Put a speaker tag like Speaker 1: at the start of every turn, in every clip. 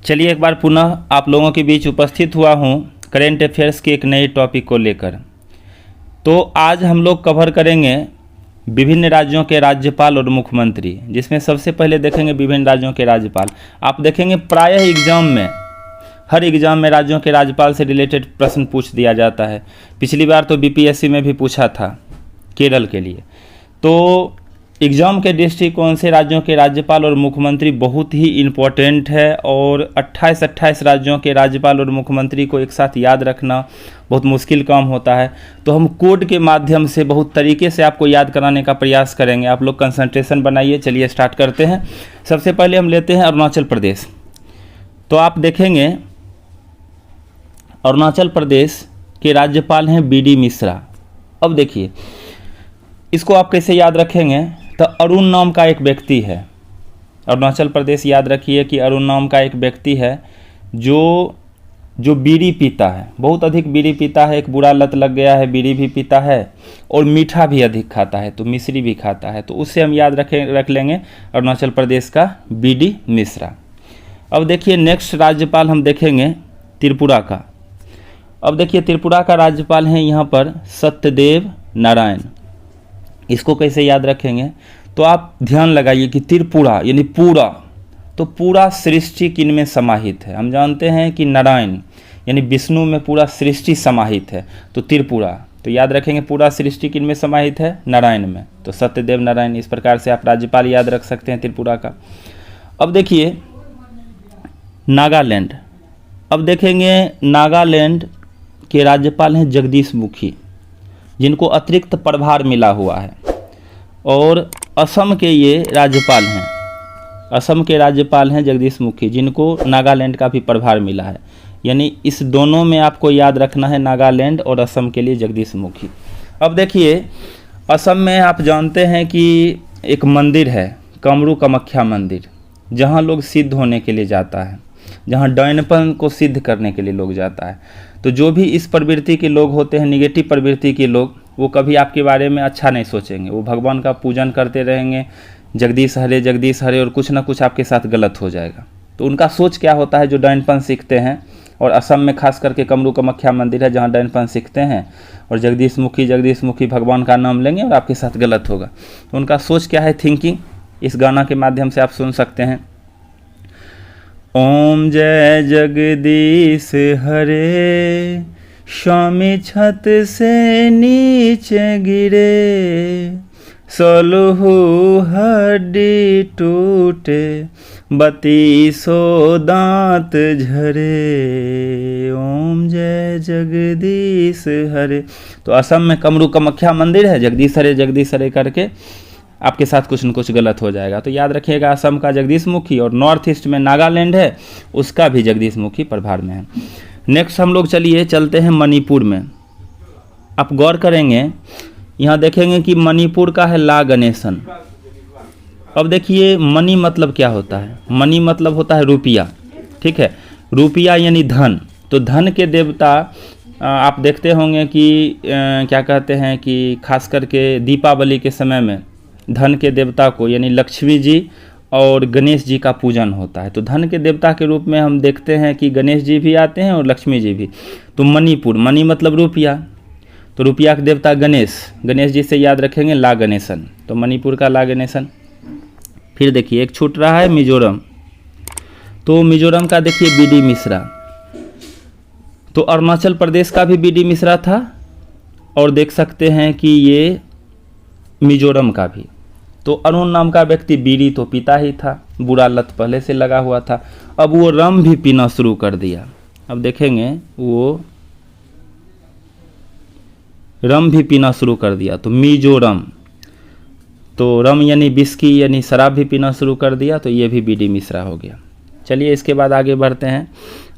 Speaker 1: चलिए एक बार पुनः आप लोगों के बीच उपस्थित हुआ हूँ करेंट अफेयर्स के एक नए टॉपिक को लेकर। तो आज हम लोग कवर करेंगे विभिन्न राज्यों के राज्यपाल और मुख्यमंत्री, जिसमें सबसे पहले देखेंगे विभिन्न राज्यों के राज्यपाल। आप देखेंगे प्रायः एग्जाम में, हर एग्जाम में राज्यों के राज्यपाल से रिलेटेड प्रश्न पूछ दिया जाता है। पिछली बार तो बीपीएससी में भी पूछा था केरल के लिए। तो एग्ज़ाम के दृष्टिकोण से राज्यों के राज्यपाल और मुख्यमंत्री बहुत ही इम्पोर्टेंट है, और 28 राज्यों के राज्यपाल और मुख्यमंत्री को एक साथ याद रखना बहुत मुश्किल काम होता है। तो हम कोड के माध्यम से बहुत तरीके से आपको याद कराने का प्रयास करेंगे। आप लोग कंसंट्रेशन बनाइए। चलिए स्टार्ट करते हैं। सबसे पहले हम लेते हैं अरुणाचल प्रदेश। तो आप देखेंगे अरुणाचल प्रदेश के राज्यपाल हैं बी डी मिश्रा। अब देखिए इसको आप कैसे याद रखेंगे। तो अरुण नाम का एक व्यक्ति है, अरुणाचल प्रदेश याद रखिए कि अरुण नाम का एक व्यक्ति है जो बीड़ी पीता है, बहुत अधिक बीड़ी पीता है। एक बुरा लत लग गया है, बीड़ी भी पीता है और मीठा भी अधिक खाता है, तो मिश्री भी खाता है। तो उससे हम याद रख लेंगे अरुणाचल प्रदेश का बी डी मिश्रा। अब देखिए नेक्स्ट राज्यपाल हम देखेंगे त्रिपुरा का। अब देखिए त्रिपुरा का राज्यपाल हैं यहाँ पर सत्यदेव नारायण। इसको कैसे याद रखेंगे, तो आप ध्यान लगाइए कि त्रिपुरा यानी पूरा, तो पूरा सृष्टि किन में समाहित है। हम जानते हैं कि नारायण यानी विष्णु में पूरा सृष्टि समाहित है, तो त्रिपुरा, तो याद रखेंगे पूरा सृष्टि किन में समाहित है, नारायण में। तो सत्यदेव नारायण, इस प्रकार से आप राज्यपाल याद रख सकते हैं त्रिपुरा का। अब देखिए नागालैंड। अब देखेंगे नागालैंड के राज्यपाल हैं जगदीश मुखी, जिनको अतिरिक्त प्रभार मिला हुआ है। और असम के ये राज्यपाल हैं, असम के राज्यपाल हैं जगदीश मुखी, जिनको नागालैंड का भी प्रभार मिला है। यानी इस दोनों में आपको याद रखना है, नागालैंड और असम के लिए जगदीश मुखी। अब देखिए असम में आप जानते हैं कि एक मंदिर है कामरू कामाख्या मंदिर, जहाँ लोग सिद्ध होने के लिए जाता है, जहाँ डैनपन को सिद्ध करने के लिए लोग जाता है। तो जो भी इस प्रवृत्ति के लोग होते हैं, निगेटिव प्रवृत्ति के लोग, वो कभी आपके बारे में अच्छा नहीं सोचेंगे। वो भगवान का पूजन करते रहेंगे, जगदीश हरे, और कुछ ना कुछ आपके साथ गलत हो जाएगा। तो उनका सोच क्या होता है, जो डैनपन सीखते हैं, और असम में खास करके कामरू कामाख्या मंदिर है जहाँ डैनपन सीखते हैं, और जगदीश मुखी भगवान का नाम लेंगे और आपके साथ गलत होगा। तो उनका सोच क्या है, थिंकिंग, इस गाना के माध्यम से आप सुन सकते हैं। ओम जय जगदीश हरे, स्वामी छत से नीचे गिरे, सोलहु हड्डी टूटे, 32 दांत झरे, ओम जय जगदीश हरे। तो असम में कामरू कामाख्या मंदिर है, जगदीश हरे करके आपके साथ कुछ न कुछ गलत हो जाएगा। तो याद रखिएगा असम का जगदीश मुखी, और नॉर्थ ईस्ट में नागालैंड है, उसका भी जगदीश मुखी प्रभार में है। नेक्स्ट हम लोग चलते हैं मणिपुर में। आप गौर करेंगे, यहाँ देखेंगे कि मणिपुर का है ला गणेशन। अब देखिए मणि मतलब क्या होता है, मणि मतलब होता है रुपया, ठीक है, रुपया यानी धन। तो धन के देवता आप देखते होंगे कि क्या कहते हैं कि खास करके दीपावली के समय में धन के देवता को यानी लक्ष्मी जी और गणेश जी का पूजन होता है। तो धन के देवता के रूप में हम देखते हैं कि गणेश जी भी आते हैं और लक्ष्मी जी भी। तो मणिपुर, मणि मतलब रुपया, तो रुपया के देवता गणेश जी से याद रखेंगे ला गणेशन। तो मणिपुर का ला गणेशन। फिर देखिए एक छूट रहा है मिजोरम। तो मिजोरम का देखिए बी डी मिश्रा। तो अरुणाचल प्रदेश का भी बी डी मिश्रा था, और देख सकते हैं कि ये मिजोरम का भी। तो अरुण नाम का व्यक्ति बीड़ी तो पीता ही था, बुरा लत पहले से लगा हुआ था। अब वो रम भी पीना शुरू कर दिया। अब देखेंगे वो रम भी पीना शुरू कर दिया, तो मिजोरम। तो रम यानी विस्की यानी शराब भी पीना शुरू कर दिया, तो ये भी बी डी मिश्रा हो गया। चलिए इसके बाद आगे बढ़ते हैं,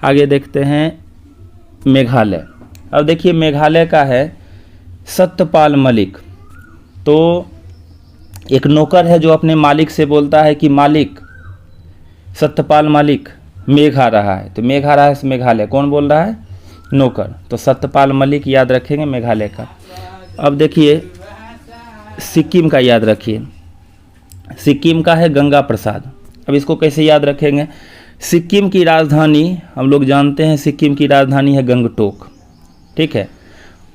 Speaker 1: आगे देखते हैं मेघालय। अब देखिए मेघालय का है सत्यपाल मलिक। तो एक नौकर है जो अपने मालिक से बोलता है कि मालिक, सत्यपाल मालिक, मेघ आ रहा है। तो मेघ आ रहा है मेघालय, कौन बोल रहा है, नौकर। तो सत्यपाल मलिक याद रखेंगे मेघालय का। अब देखिए सिक्किम का याद रखिए, सिक्किम का है गंगा प्रसाद। अब इसको कैसे याद रखेंगे, सिक्किम की राजधानी हम लोग जानते हैं, सिक्किम की राजधानी है गंगटोक, ठीक है।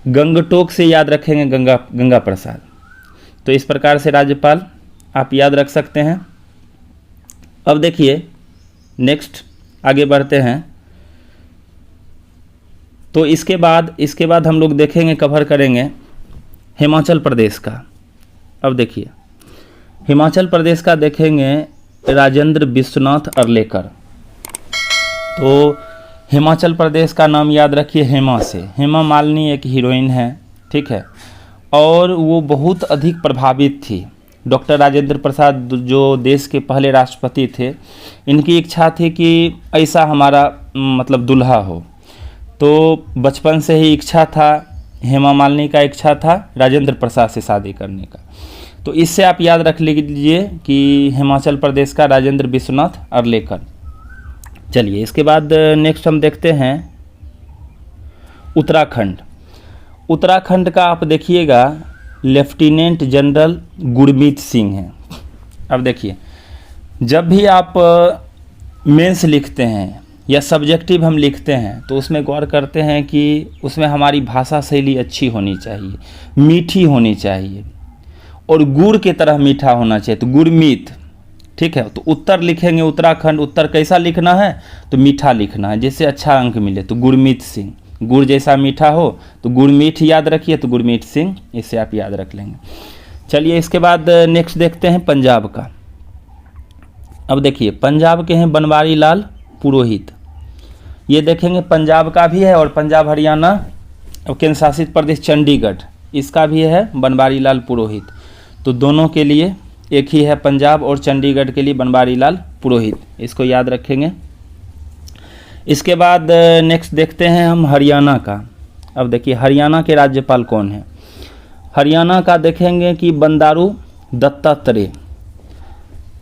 Speaker 1: गंगटोक से याद रखेंगे गंगा प्रसाद। तो इस प्रकार से राज्यपाल आप याद रख सकते हैं। अब देखिए नेक्स्ट आगे बढ़ते हैं। तो इसके बाद हम लोग देखेंगे, कवर करेंगे हिमाचल प्रदेश का। अब देखिए हिमाचल प्रदेश का देखेंगे राजेंद्र विश्वनाथ अर्लेकर। तो हिमाचल प्रदेश का नाम याद रखिए हेमा से। हेमा मालिनी एक हीरोइन है, ठीक है, और वो बहुत अधिक प्रभावित थी। डॉक्टर राजेंद्र प्रसाद जो देश के पहले राष्ट्रपति थे, इनकी इच्छा थी कि ऐसा हमारा मतलब दूल्हा हो। तो बचपन से ही इच्छा था, हेमा मालिनी का इच्छा था राजेंद्र प्रसाद से शादी करने का। तो इससे आप याद रख लीजिए कि हिमाचल प्रदेश का राजेंद्र विश्वनाथ अर्लेकर। चलिए इसके बाद नेक्स्ट हम देखते हैं उत्तराखंड। उत्तराखंड का आप देखिएगा लेफ्टिनेंट जनरल गुरमीत सिंह हैं। अब देखिए जब भी आप मेंस लिखते हैं या सब्जेक्टिव हम लिखते हैं तो उसमें गौर करते हैं कि उसमें हमारी भाषा शैली अच्छी होनी चाहिए, मीठी होनी चाहिए और गुड़ के तरह मीठा होना चाहिए। तो गुरमीत, ठीक है। तो उत्तर लिखेंगे उत्तराखंड, उत्तर कैसा लिखना है तो मीठा लिखना है जिससे अच्छा अंक मिले। तो गुरमीत सिंह, गुड़ जैसा मीठा हो तो गुरमीठ याद रखिए, तो गुरमीत सिंह, इससे आप याद रख लेंगे। चलिए इसके बाद नेक्स्ट देखते हैं पंजाब का। अब देखिए पंजाब के हैं बनवारी लाल पुरोहित। ये देखेंगे पंजाब का भी है और पंजाब हरियाणा और केंद्र शासित प्रदेश चंडीगढ़, इसका भी है बनवारी लाल पुरोहित। तो दोनों के लिए एक ही है, पंजाब और चंडीगढ़ के लिए बनवारी लाल पुरोहित, इसको याद रखेंगे। इसके बाद नेक्स्ट देखते हैं हम हरियाणा का। अब देखिए हरियाणा के राज्यपाल कौन है। हरियाणा का देखेंगे कि बंडारू दत्तात्रेय।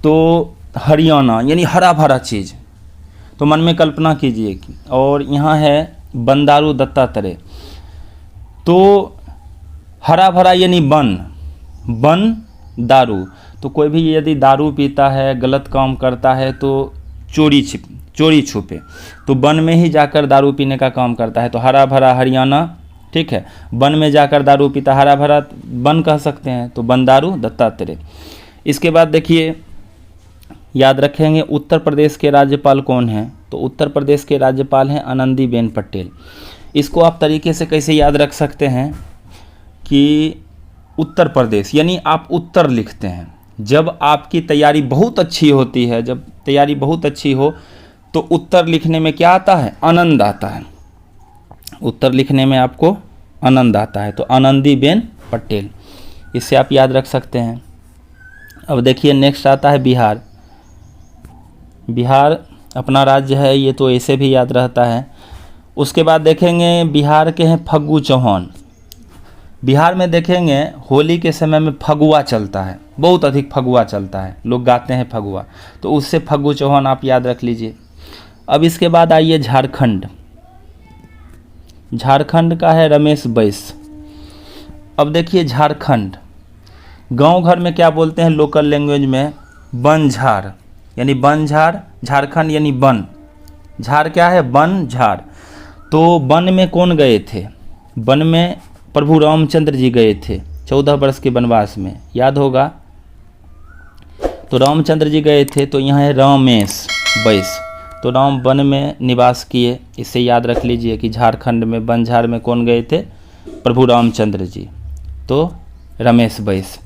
Speaker 1: तो हरियाणा यानी हरा भरा चीज़, तो मन में कल्पना कीजिए कि, और यहाँ है बंडारू दत्तात्रेय। तो हरा भरा यानी बन दारू। तो कोई भी यदि दारू पीता है, गलत काम करता है तो चोरी छुपे, तो वन में ही जाकर दारू पीने का काम करता है। तो हरा भरा हरियाणा, ठीक है, वन में जाकर दारू पीता, हरा भरा वन कह सकते हैं। तो बंडारू दत्तात्रेय। इसके बाद देखिए याद रखेंगे उत्तर प्रदेश के राज्यपाल कौन हैं। तो उत्तर प्रदेश के राज्यपाल हैं आनंदीबेन पटेल। इसको आप तरीके से कैसे याद रख सकते हैं कि उत्तर प्रदेश यानी आप उत्तर लिखते हैं। जब आपकी तैयारी बहुत अच्छी होती है, जब तैयारी बहुत अच्छी हो तो उत्तर लिखने में क्या आता है, आनंद आता है। उत्तर लिखने में आपको आनंद आता है। तो आनंदीबेन पटेल, इससे आप याद रख सकते हैं। अब देखिए नेक्स्ट आता है बिहार। बिहार अपना राज्य है, ये तो ऐसे भी याद रहता है। उसके बाद देखेंगे बिहार के हैं फग्गू चौहान। बिहार में देखेंगे होली के समय में फगुआ चलता है, बहुत अधिक फगुआ चलता है, लोग गाते हैं फगुआ, तो उससे फग्गू चौहान आप याद रख लीजिए। अब इसके बाद आइए झारखंड। झारखंड का है रमेश बैस। अब देखिए झारखंड, गांव घर में क्या बोलते हैं लोकल लैंग्वेज में, बनझार यानी बनझार, झारखंड यानी वन, झार क्या है, वन झार। तो वन में कौन गए थे, वन में प्रभु रामचंद्र जी गए थे 14 वर्ष के वनवास में, याद होगा। तो रामचंद्र जी गए थे, तो यहाँ है रमेश बैस। तो राम वन में निवास किए, इससे याद रख लीजिए कि झारखंड में बनझार में कौन गए थे, प्रभु रामचंद्र जी। तो रमेश बैस।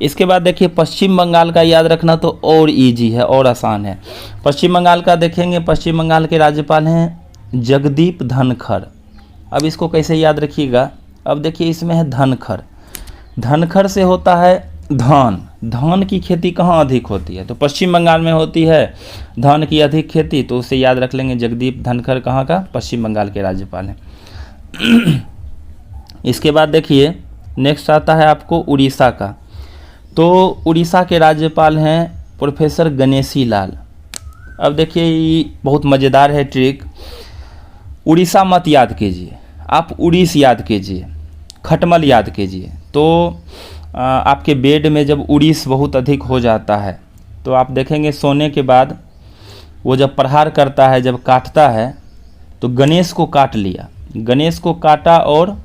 Speaker 1: इसके बाद देखिए पश्चिम बंगाल का याद रखना तो और इजी है और आसान है। पश्चिम बंगाल का देखेंगे, पश्चिम बंगाल के राज्यपाल हैं जगदीप धनखड़। अब इसको कैसे याद रखिएगा, अब देखिए इसमें है धनखड़, धनखड़ से होता है धान। धान की खेती कहाँ अधिक होती है, तो पश्चिम बंगाल में होती है धान की अधिक खेती, तो उसे याद रख लेंगे। जगदीप धनखड़ कहाँ का, पश्चिम बंगाल के राज्यपाल हैं। इसके बाद देखिए नेक्स्ट आता है आपको उड़ीसा का। तो उड़ीसा के राज्यपाल हैं प्रोफेसर गणेशी लाल। अब देखिए ये बहुत मज़ेदार है ट्रिक। उड़ीसा मत याद कीजिए, आप उड़ीस याद कीजिए, खटमल याद कीजिए। तो आपके बेड में जब उड़ीस बहुत अधिक हो जाता है तो आप देखेंगे सोने के बाद वो जब प्रहार करता है, जब काटता है, तो गणेश को काट लिया, गणेश को काटा और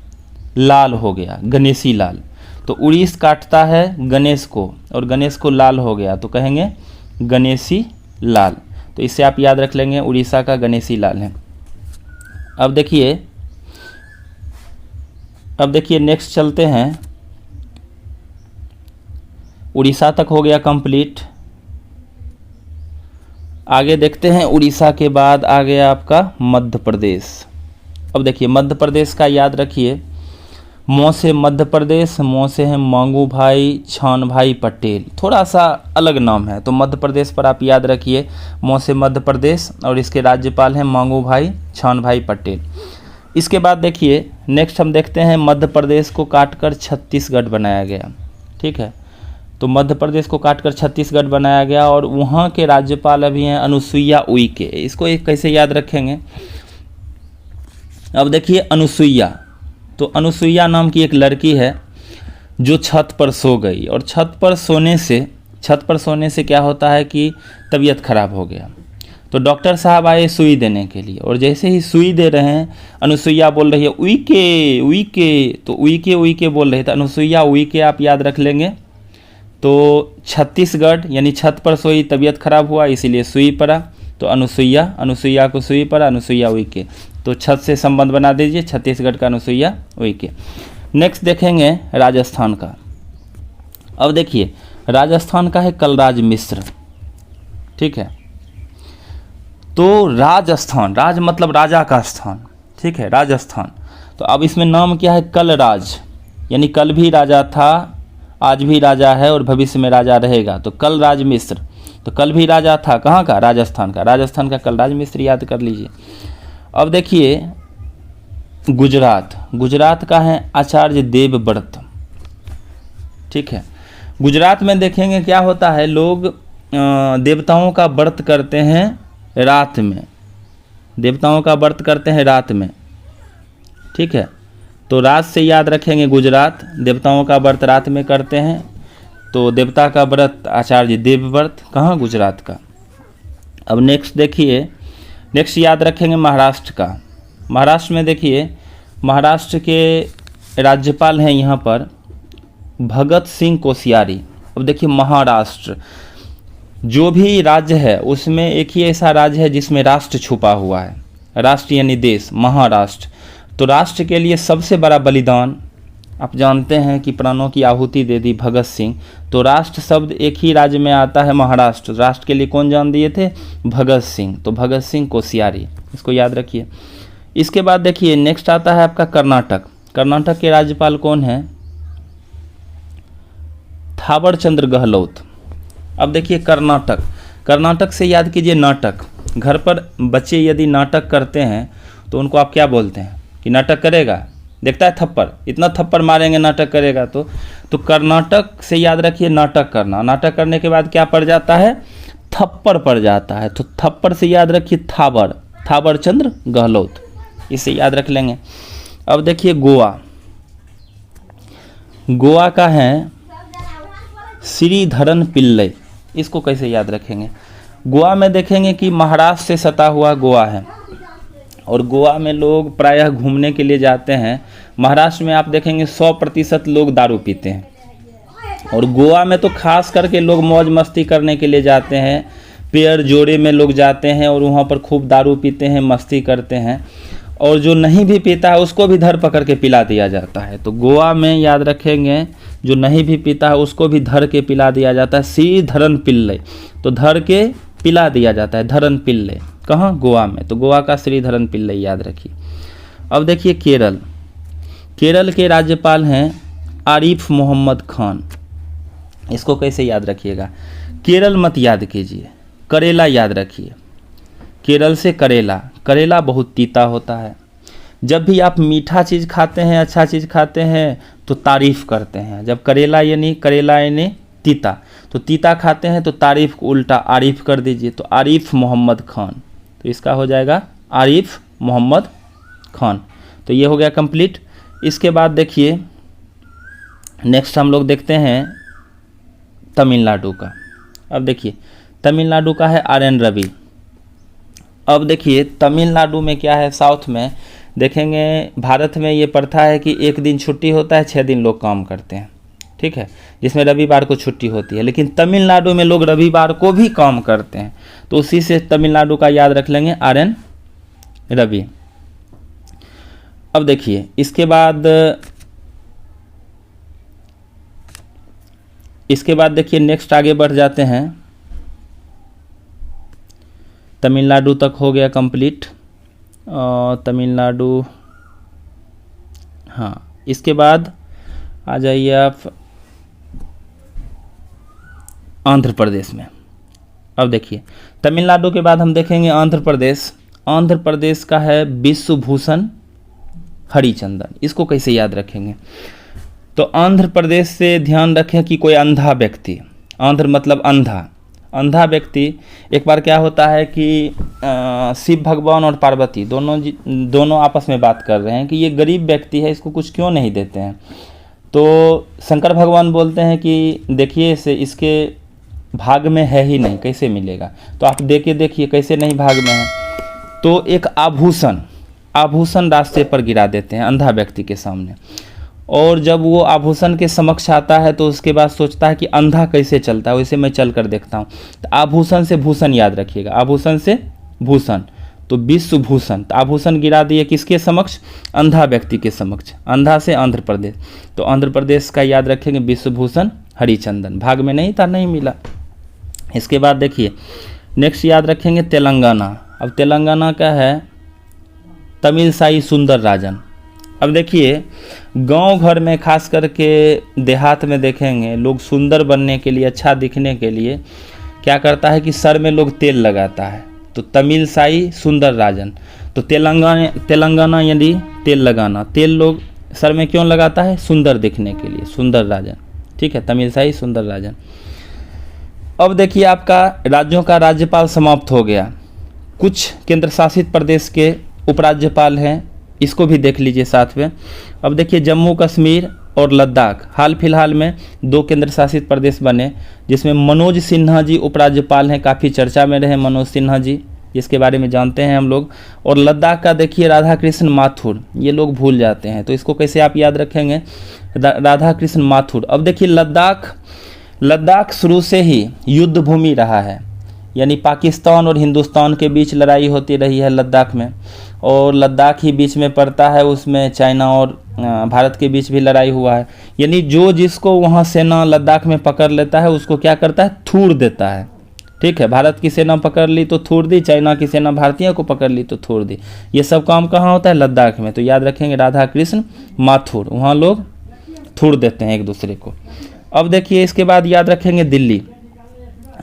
Speaker 1: लाल हो गया, गणेशी लाल। तो उड़ीस काटता है गणेश को और गणेश को लाल हो गया, तो कहेंगे गणेशी लाल। तो इससे आप याद रख लेंगे उड़ीसा का गणेशी लाल है। अब देखिए नेक्स्ट चलते हैं। उड़ीसा तक हो गया कंप्लीट। आगे देखते हैं, उड़ीसा के बाद आ गया आपका मध्य प्रदेश। अब देखिए मध्य प्रदेश का याद रखिए, मौ से मध्य प्रदेश, मौ से है मांगू भाई छान भाई पटेल, थोड़ा सा अलग नाम है, तो मध्य प्रदेश पर आप याद रखिए मौ से मध्य प्रदेश, और इसके राज्यपाल हैं मांगू भाई छान भाई पटेल। इसके बाद देखिए नेक्स्ट हम देखते हैं, मध्य प्रदेश को काटकर छत्तीसगढ़ बनाया गया। ठीक है, तो मध्य प्रदेश को काटकर छत्तीसगढ़ बनाया गया और वहाँ के राज्यपाल अभी हैं अनुसुईया उइके। इसको एक कैसे याद रखेंगे, अब देखिए अनुसुईया, तो अनुसुईया नाम की एक लड़की है जो छत पर सो गई, और छत पर सोने से क्या होता है कि तबीयत खराब हो गया। तो डॉक्टर साहब आए सुई देने के लिए, और जैसे ही सुई दे रहे हैं अनुसुईया बोल रही है उइके उइके, तो उइके उइके बोल रहे थे, अनुसुईया उइके आप याद रख लेंगे। तो छत्तीसगढ़ यानी छत पर सोई, तबीयत खराब हुआ इसीलिए सुई पड़ा, तो अनुसुईया को सुई पड़ा, अनुसुईया उइके, तो छत से संबंध बना दीजिए, छत्तीसगढ़ का अनुसुईया उइके। नेक्स्ट देखेंगे राजस्थान का। अब देखिए राजस्थान का है कलराज मिश्र। ठीक है, तो राजस्थान, राज मतलब राजा का स्थान। ठीक है, राजस्थान, तो अब इसमें नाम क्या है, कलराज, यानी कल भी राजा था, आज भी राजा है और भविष्य में राजा रहेगा। तो कलराज मिश्र, तो कल भी राजा था, कहाँ का, राजस्थान का, राजस्थान का कलराज मिश्र याद कर लीजिए। अब देखिए गुजरात का है आचार्य देवव्रत। ठीक है, गुजरात में देखेंगे क्या होता है, लोग देवताओं का व्रत करते हैं रात में, देवताओं का व्रत करते हैं रात में। ठीक है, तो रात से याद रखेंगे गुजरात, देवताओं का व्रत रात में करते हैं, तो देवता का व्रत आचार्य देवव्रत, कहाँ, गुजरात का। अब नेक्स्ट देखिए, नेक्स्ट याद रखेंगे महाराष्ट्र का। महाराष्ट्र में देखिए महाराष्ट्र के राज्यपाल हैं यहाँ पर भगत सिंह कोश्यारी। अब देखिए महाराष्ट्र, जो भी राज्य है उसमें एक ही ऐसा राज्य है जिसमें राष्ट्र छुपा हुआ है, राष्ट्र यानी देश, महाराष्ट्र। तो राष्ट्र के लिए सबसे बड़ा बलिदान, आप जानते हैं कि प्राणों की आहुति दे दी भगत सिंह। तो राष्ट्र शब्द एक ही राज्य में आता है, महाराष्ट्र। राष्ट्र के लिए कौन जान दिए थे, भगत सिंह, तो भगत सिंह कोश्यारी, इसको याद रखिए। इसके बाद देखिए नेक्स्ट आता है आपका कर्नाटक। कर्नाटक के राज्यपाल कौन है, थावर चंद्र गहलोत। अब देखिए कर्नाटक से याद कीजिए नाटक। घर पर बच्चे यदि नाटक करते हैं तो उनको आप क्या बोलते हैं कि नाटक करेगा, देखता है थप्पड़, इतना थप्पड़ मारेंगे नाटक करेगा। तो कर्नाटक से याद रखिए नाटक करना, नाटक करने के बाद क्या पड़ जाता है, थप्पड़ पड़ जाता है। तो थप्पड़ से याद रखिए थावर चंद्र गहलोत, इसे याद रख लेंगे। अब देखिए गोवा का है श्रीधरन पिल्लई, इसको कैसे याद रखेंगे। गोवा में देखेंगे कि महाराष्ट्र से सटा हुआ गोवा है, और गोवा में लोग प्रायः घूमने के लिए जाते हैं। महाराष्ट्र में आप देखेंगे 100% लोग दारू पीते हैं, और गोवा में तो खास करके लोग मौज मस्ती करने के लिए जाते हैं, पेयर जोड़े में लोग जाते हैं और वहाँ पर खूब दारू पीते हैं, मस्ती करते हैं, और जो नहीं भी पीता है उसको भी धर पकड़ के पिला दिया जाता है। तो गोवा में याद रखेंगे जो नहीं भी पीता है उसको भी धर के पिला दिया जाता है, श्रीधरन पिल्लई, तो धर के पिला दिया जाता है, धरन पिल्लई, कहाँ, गोवा में। तो गोवा का श्रीधरन पिल्लई याद रखिए। अब देखिए केरल के राज्यपाल हैं आरिफ मोहम्मद खान, इसको कैसे याद रखिएगा, केरल मत याद कीजिए, करेला याद रखिए। केरल से करेला बहुत तीता होता है। जब भी आप मीठा चीज़ खाते हैं, अच्छा चीज़ खाते हैं तो तारीफ़ करते हैं। जब करेला यानी तीता, तो तीता खाते हैं तो तारीफ़ को उल्टा आरिफ कर दीजिए, तो आरिफ मोहम्मद खान, तो इसका हो जाएगा आरिफ मोहम्मद खान। तो ये हो गया कंप्लीट। इसके बाद देखिए नेक्स्ट हम लोग देखते हैं तमिलनाडु का। अब देखिए तमिलनाडु का है RN रवि। अब देखिए तमिलनाडु में क्या है, साउथ में देखेंगे, भारत में ये प्रथा है कि एक दिन छुट्टी होता है, 6 दिन लोग काम करते हैं, ठीक है, जिसमें रविवार को छुट्टी होती है। लेकिन तमिलनाडु में लोग रविवार को भी काम करते हैं, तो उसी से तमिलनाडु का याद रख लेंगे, RN रवि। अब देखिए इसके बाद देखिए नेक्स्ट आगे बढ़ जाते हैं। तमिलनाडु तक हो गया कंप्लीट, तमिलनाडु, हाँ। इसके बाद आ जाइए आप आंध्र प्रदेश में। अब देखिए तमिलनाडु के बाद हम देखेंगे आंध्र प्रदेश। आंध्र प्रदेश का है विश्वभूषण हरिचंदन। इसको कैसे याद रखेंगे, तो आंध्र प्रदेश से ध्यान रखें कि कोई अंधा व्यक्ति, आंध्र मतलब अंधा, अंधा व्यक्ति, एक बार क्या होता है कि शिव भगवान और पार्वती दोनों आपस में बात कर रहे हैं कि ये गरीब व्यक्ति है, इसको कुछ क्यों नहीं देते हैं। तो शंकर भगवान बोलते हैं कि देखिए इसके भाग में है ही नहीं, कैसे मिलेगा, तो आप दे के देखिए कैसे नहीं भाग में है। तो एक आभूषण रास्ते पर गिरा देते हैं अंधा व्यक्ति के सामने, और जब वो आभूषण के समक्ष आता है तो उसके बाद सोचता है कि अंधा कैसे चलता है, वैसे मैं चल कर देखता हूँ। तो आभूषण से भूषण याद रखिएगा, आभूषण से भूषण, तो विश्वभूषण। तो आभूषण गिरा दिए किसके समक्ष, अंधा व्यक्ति के समक्ष, अंधा से आंध्र प्रदेश, तो आंध्र प्रदेश का याद रखेंगे विश्वभूषण हरिचंदन, भाग में नहीं था, नहीं मिला। इसके बाद देखिए नेक्स्ट याद रखेंगे तेलंगाना। अब तेलंगाना का है तमिलसाई सुंदर राजन। अब देखिए गांव घर में खास करके देहात में देखेंगे लोग सुंदर बनने के लिए, अच्छा दिखने के लिए क्या करता है कि सर में लोग तेल लगाता है, तो तमिलसाई सुंदर राजन। तो तेलंगाना यानी तेल लगाना, तेल लोग सर में क्यों लगाता है, सुंदर दिखने के लिए, सुंदर राजन, ठीक है, तमिलसाई सुंदर राजन। अब देखिए आपका राज्यों का राज्यपाल समाप्त हो गया, कुछ केंद्र शासित प्रदेश के उपराज्यपाल हैं, इसको भी देख लीजिए साथ में। अब देखिए जम्मू कश्मीर और लद्दाख हाल फिलहाल में 2 केंद्र शासित प्रदेश बने, जिसमें मनोज सिन्हा जी उपराज्यपाल हैं, काफ़ी चर्चा में रहे मनोज सिन्हा जी, जिसके बारे में जानते हैं हम लोग। और लद्दाख का देखिए राधा कृष्ण माथुर, ये लोग भूल जाते हैं, तो इसको कैसे आप याद रखेंगे, राधा कृष्ण माथुर। अब देखिए लद्दाख शुरू से ही युद्ध भूमि रहा है, यानी पाकिस्तान और हिंदुस्तान के बीच लड़ाई होती रही है लद्दाख में, और लद्दाख ही बीच में पड़ता है, उसमें चाइना और भारत के बीच भी लड़ाई हुआ है। यानी जो जिसको वहाँ सेना लद्दाख में पकड़ लेता है उसको क्या करता है, थूड़ देता है, ठीक है। भारत की सेना पकड़ ली तो थूड़ दी, चाइना की सेना भारतीयों को पकड़ ली तो थूड़ दी। ये सब काम कहाँ होता है, लद्दाख में। तो याद रखेंगे राधा कृष्ण माथुर, वहाँ लोग थूड़ देते हैं एक दूसरे को। अब देखिए इसके बाद याद रखेंगे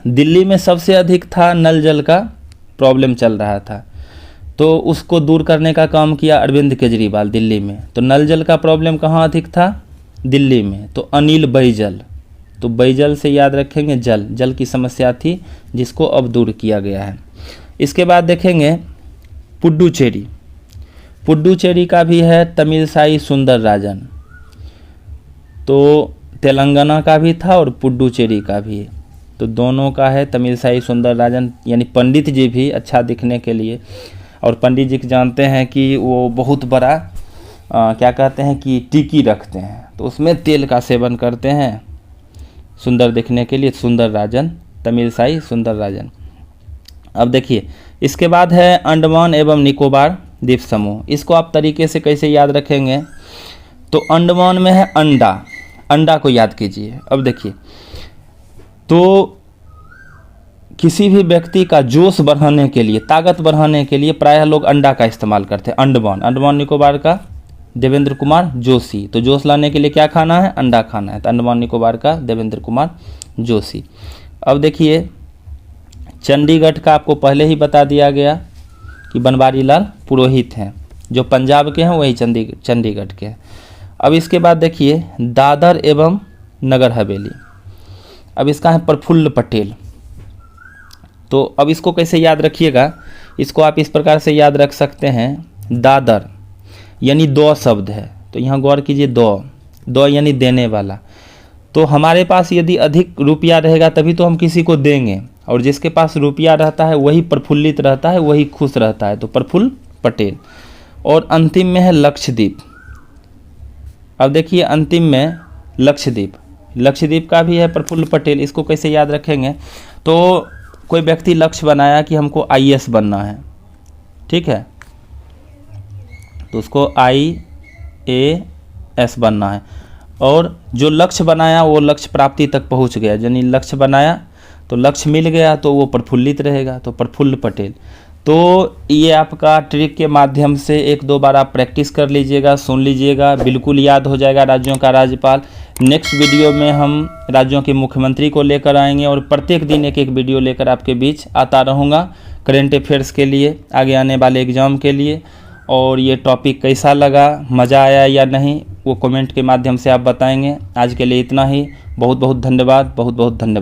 Speaker 1: दिल्ली में सबसे अधिक था नल जल का प्रॉब्लम चल रहा था, तो उसको दूर करने का काम किया अरविंद केजरीवाल दिल्ली में। तो नल जल का प्रॉब्लम कहाँ अधिक था, दिल्ली में, तो अनिल बैजल, तो बैजल से याद रखेंगे जल की समस्या थी, जिसको अब दूर किया गया है। इसके बाद देखेंगे पुडुचेरी का भी है तमिलसाई सुंदर राजन, तो तेलंगाना का भी था और पुडुचेरी का भी, तो दोनों का है तमिलसाई सुंदर राजन। यानी पंडित जी भी अच्छा दिखने के लिए, और पंडित जी जानते हैं कि वो बहुत बड़ा क्या कहते हैं कि टिकी रखते हैं, तो उसमें तेल का सेवन करते हैं सुंदर दिखने के लिए, सुंदर राजन, तमिलसाई सुंदर राजन। अब देखिए इसके बाद है अंडमान एवं निकोबार द्वीप समूह। इसको आप तरीके से कैसे याद रखेंगे, तो अंडमान में है अंडा को याद कीजिए। अब देखिए तो किसी भी व्यक्ति का जोश बढ़ाने के लिए, ताकत बढ़ाने के लिए प्रायः लोग अंडा का इस्तेमाल करते हैं। अंडमान निकोबार का देवेंद्र कुमार जोशी, तो जोश लाने के लिए क्या खाना है, अंडा खाना है, तो अंडमान निकोबार का देवेंद्र कुमार जोशी। अब देखिए चंडीगढ़ का आपको पहले ही बता दिया गया कि बनवारी लाल पुरोहित हैं, जो पंजाब के हैं वही चंडीगढ़ के हैं। अब इसके बाद देखिए दादर एवं नगर हवेली, अब इसका है प्रफुल्ल पटेल। तो अब इसको कैसे याद रखिएगा, इसको आप इस प्रकार से याद रख सकते हैं, दादर यानी दो शब्द है, तो यहाँ गौर कीजिए, दो यानी देने वाला। तो हमारे पास यदि अधिक रुपया रहेगा तभी तो हम किसी को देंगे, और जिसके पास रुपया रहता है वही प्रफुल्लित रहता है, वही खुश रहता है, तो प्रफुल्ल पटेल। और अंतिम में है लक्षद्वीप। अब देखिए अंतिम में लक्षद्वीप, लक्षद्वीप का भी है प्रफुल्ल पटेल। इसको कैसे याद रखेंगे, तो कोई व्यक्ति लक्ष्य बनाया कि हमको IAS बनना है, ठीक है, तो उसको IAS बनना है, और जो लक्ष्य बनाया वो लक्ष्य प्राप्ति तक पहुंच गया, यानी लक्ष्य बनाया तो लक्ष्य मिल गया, तो वो प्रफुल्लित रहेगा, तो प्रफुल्ल पटेल। तो ये आपका ट्रिक के माध्यम से 1-2 बार आप प्रैक्टिस कर लीजिएगा, सुन लीजिएगा, बिल्कुल याद हो जाएगा राज्यों का राज्यपाल। नेक्स्ट वीडियो में हम राज्यों के मुख्यमंत्री को लेकर आएंगे और प्रत्येक दिन एक एक वीडियो लेकर आपके बीच आता रहूँगा करेंट अफेयर्स के लिए, आगे आने वाले एग्ज़ाम के लिए। और ये टॉपिक कैसा लगा, मज़ा आया या नहीं, वो कमेंट के माध्यम से आप बताएंगे। आज के लिए इतना ही। बहुत बहुत धन्यवाद, बहुत बहुत धन्यवाद।